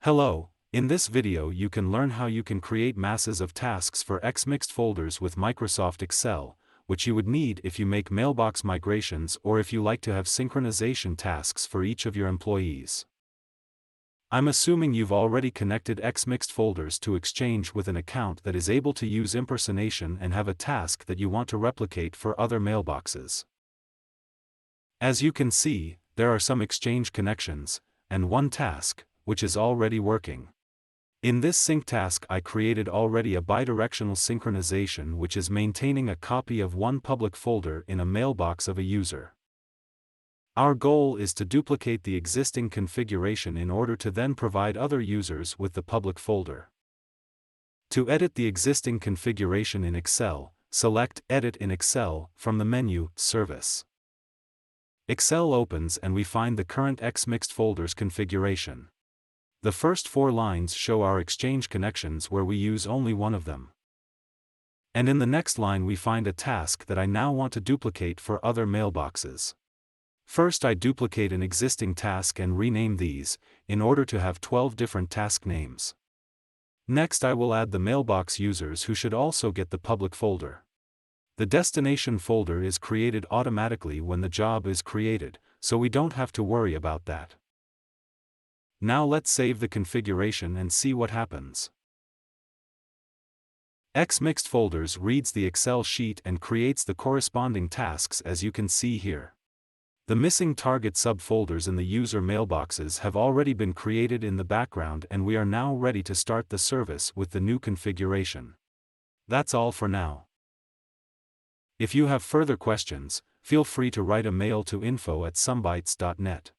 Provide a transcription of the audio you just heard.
Hello, in this video you can learn how you can create masses of tasks for ExMixedFolders with Microsoft Excel, which you would need if you make mailbox migrations or if you like to have synchronization tasks for each of your employees. I'm assuming you've already connected ExMixedFolders to Exchange with an account that is able to use impersonation and have a task that you want to replicate for other mailboxes. As you can see, there are some Exchange connections, and one task, which is already working. In this sync task I created already a bidirectional synchronization which is maintaining a copy of one public folder in a mailbox of a user. Our goal is to duplicate the existing configuration in order to then provide other users with the public folder. To edit the existing configuration in Excel, select Edit in Excel from the menu Service. Excel opens and we find the current ExMixedFolders configuration. The first 4 lines show our Exchange connections where we use only one of them. And in the next line we find a task that I now want to duplicate for other mailboxes. First I duplicate an existing task and rename these, in order to have 12 different task names. Next I will add the mailbox users who should also get the public folder. The destination folder is created automatically when the job is created, so we don't have to worry about that. Now let's save the configuration and see what happens. ExMixedFolders reads the Excel sheet and creates the corresponding tasks as you can see here. The missing target subfolders in the user mailboxes have already been created in the background and we are now ready to start the service with the new configuration. That's all for now. If you have further questions, feel free to write a mail to info@somebytes.net.